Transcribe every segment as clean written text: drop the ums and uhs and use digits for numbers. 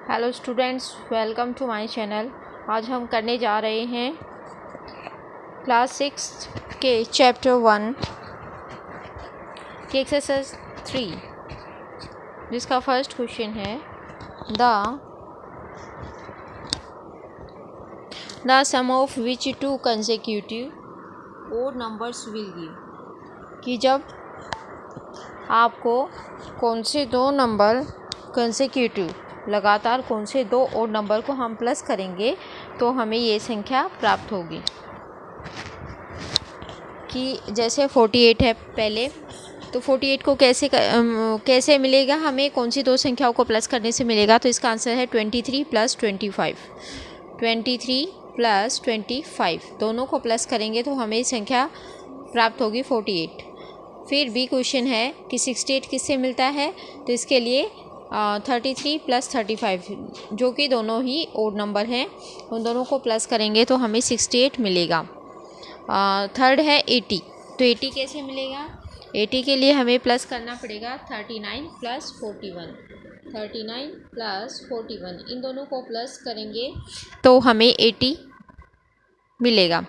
Hello students, welcome to my channel. आज हम करने जा रहे हैं क्लास 6 के चैप्टर 1 के एक्सरसाइज 3, जिसका फर्स्ट क्वेश्चन है the sum of which two consecutive odd numbers will give. कि जब आपको कौन से दो नंबर कंसेक्यूटिव लगातार कौन से दो ओड नंबर को हम प्लस करेंगे तो हमें ये संख्या प्राप्त होगी। कि जैसे 48 है पहले, तो 48 को कैसे मिलेगा, हमें कौन सी दो संख्याओं को प्लस करने से मिलेगा। तो इसका आंसर है 23 + 25। 23 + 25 दोनों को प्लस करेंगे तो हमें संख्या प्राप्त होगी 48। फिर बी क्वेश्चन है कि 68 किससे मिलता है, तो इसके लिए 33 + 35 जो कि दोनों ही ओड नंबर हैं, उन दोनों को प्लस करेंगे तो हमें 68 मिलेगा। थर्ड है 80, तो 80 कैसे मिलेगा। 80 के लिए हमें प्लस करना पड़ेगा 39 + 41। 39 + 41 इन दोनों को प्लस करेंगे तो हमें 80 मिलेगा।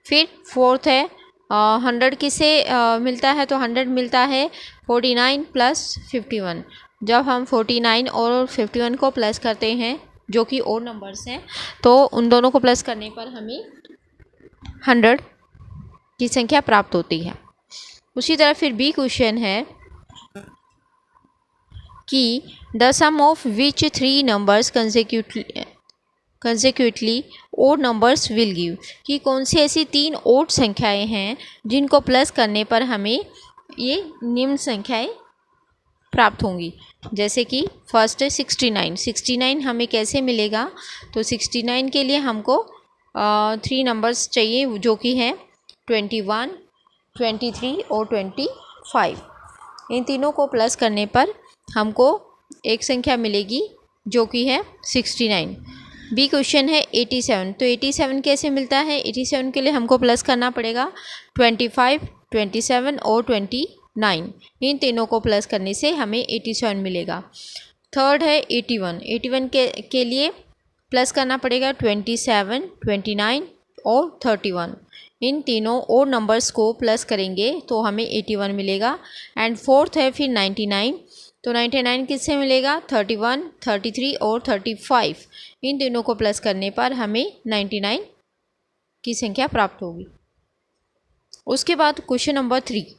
फिर फोर्थ है 100 किसे मिलता है, तो 100 मिलता है 49 + 51। जब हम 49 और 51 को प्लस करते हैं जो कि ओड नंबर्स हैं, तो उन दोनों को प्लस करने पर हमें 100 की संख्या प्राप्त होती है। उसी तरह फिर बी क्वेश्चन है कि the sum of which 3 numbers consecutively odd numbers will give. कि कौन सी ऐसी 3 ओड संख्याएं हैं जिनको प्लस करने पर हमें ये निम्न संख्याएं प्राप्त होंगी। जैसे कि फर्स्ट है 69। 69 हमें कैसे मिलेगा, तो 69 के लिए हमको 3 नंबर्स चाहिए जो कि हैं 21, 23 और 25। इन तीनों को प्लस करने पर हमको एक संख्या मिलेगी जो कि है 69। बी क्वेश्चन है 87, तो 87 कैसे मिलता है। 87 के लिए हमको प्लस करना पड़ेगा 25, 27 और 29। इन तीनों को प्लस करने से हमें 87 मिलेगा। थर्ड है 81। 81 के लिए प्लस करना पड़ेगा 27, 29 और 31। इन तीनों और नंबर्स को प्लस करेंगे तो हमें 81 मिलेगा। एंड फोर्थ है फिर 99, तो 99 किससे मिलेगा, 31, 33 और 35। इन तीनों को प्लस करने पर हमें 99 की संख्या प्राप्त होगी। उसके बाद क्वेश्चन नंबर 3।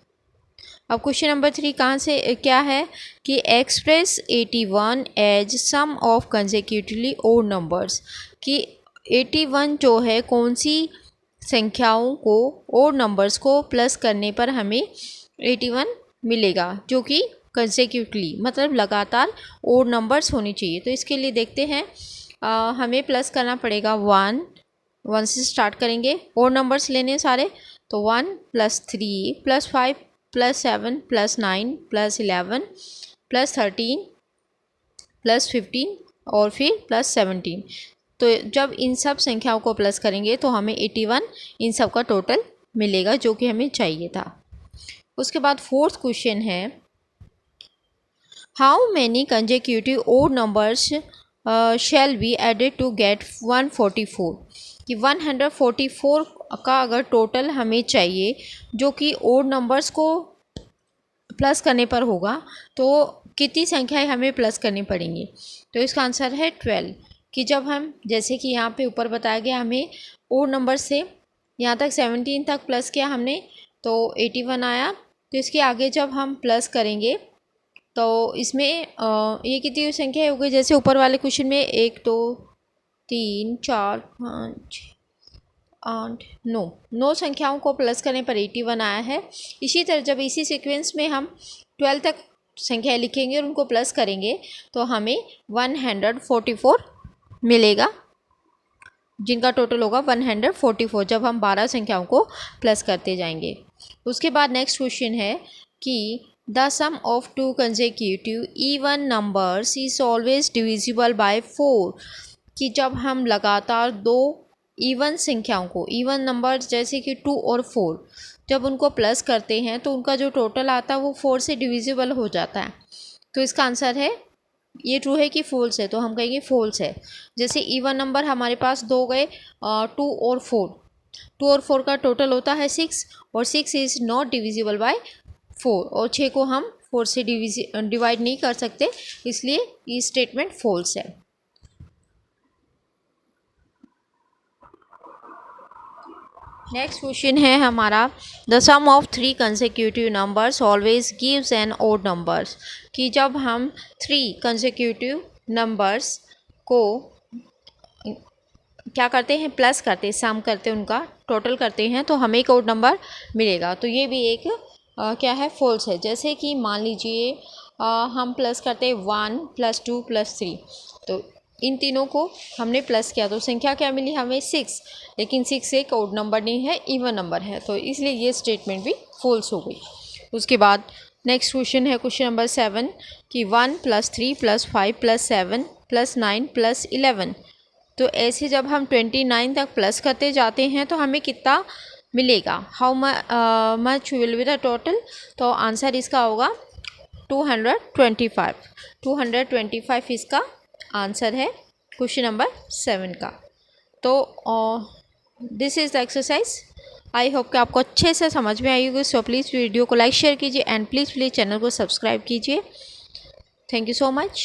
अब क्वेश्चन नंबर 3 कहाँ से क्या है कि express 81 as sum of consecutively odd numbers. कि 81 जो है कौन सी संख्याओं को ओड नंबर्स को प्लस करने पर हमें 81 मिलेगा, जो कि कंसेक्यूटिवली मतलब लगातार ओड नंबर्स होनी चाहिए। तो इसके लिए देखते हैं हमें प्लस करना पड़ेगा 1 से स्टार्ट करेंगे। ओड नंबर्स लेने सारे, तो 1 + 3 + 5 + 7 + 9 + 11 + 13 + 15 और फिर +17। तो जब इन सब संख्याओं को प्लस करेंगे तो हमें 81 इन सब का टोटल मिलेगा जो कि हमें चाहिए था। उसके बाद फोर्थ क्वेश्चन है how many consecutive odd numbers shall be added to get 144। कि 144 का अगर टोटल हमें चाहिए जो कि ओड नंबर्स को प्लस करने पर होगा, तो कितनी संख्याएं हमें प्लस करनी पड़ेंगी। तो इसका आंसर है 12। कि जब हम जैसे कि यहाँ पे ऊपर बताया गया हमें ओड नंबर से यहाँ तक 17 तक प्लस किया हमने तो 81 आया। तो इसके आगे जब हम प्लस करेंगे तो इसमें ये कितनी संख्या हो गई, जैसे ऊपर वाले क्वेश्चन में 1 2 3 4 5 8 9 संख्याओं को प्लस करने पर 81 आया है। इसी तरह जब इसी सीक्वेंस में हम 12 तक संख्या लिखेंगे और उनको प्लस करेंगे तो हमें 144 मिलेगा, जिनका टोटल होगा 144 जब हम 12 संख्याओं को प्लस करते जाएंगे। उसके बाद नेक्स्ट क्वेश्चन है कि the sum of 2 consecutive even numbers is always divisible by 4। कि जब हम लगातार दो इवन संख्याओं को, इवन नंबर्स जैसे कि 2 और 4, जब उनको प्लस करते हैं तो उनका जो टोटल आता है वो 4 से डिविजिबल हो जाता है। तो इसका आंसर है ये ट्रू है कि फॉल्स है, तो हम कहेंगे फॉल्स है। जैसे इवन नंबर हमारे पास दो गए 2 और 4, 2 और 4 का टोटल होता है 6 और 6 इज़ नॉट डिविजिबल बाय 4 और 6 को हम 4 से डिवाइड नहीं कर सकते, इसलिए ये स्टेटमेंट फॉल्स है। नेक्स्ट क्वेश्चन है हमारा, the sum of 3 consecutive numbers always gives an odd numbers, कि जब हम 3 कंसेक्यूटिव नंबर्स को क्या करते हैं, प्लस करते हैं, सम करते हैं, उनका टोटल करते हैं तो हमें एक ओड नंबर मिलेगा। तो ये भी एक क्या है, फॉल्स है। जैसे कि मान लीजिए हम प्लस करते हैं 1 + 2 + 3, तो इन तीनों को हमने प्लस किया तो संख्या क्या मिली हमें 6, लेकिन 6 एक ओड नंबर नहीं है, इवन नंबर है, तो इसलिए ये स्टेटमेंट भी फॉल्स हो गई। उसके बाद नेक्स्ट क्वेश्चन है क्वेश्चन नंबर 7 कि 1 + 3 + 5 + 7 + 9 + 11, तो ऐसे जब हम 29 तक प्लस करते जाते हैं तो हमें कितना मिलेगा, how much will be the total, तो आंसर इसका होगा 225। 225 इसका आंसर है क्वेश्चन नंबर 7 का। तो this is the exercise. I hope कि आपको अच्छे से समझ में आई होगी। सो प्लीज़ वीडियो को लाइक शेयर कीजिए एंड प्लीज़ चैनल को सब्सक्राइब कीजिए। Thank you so much.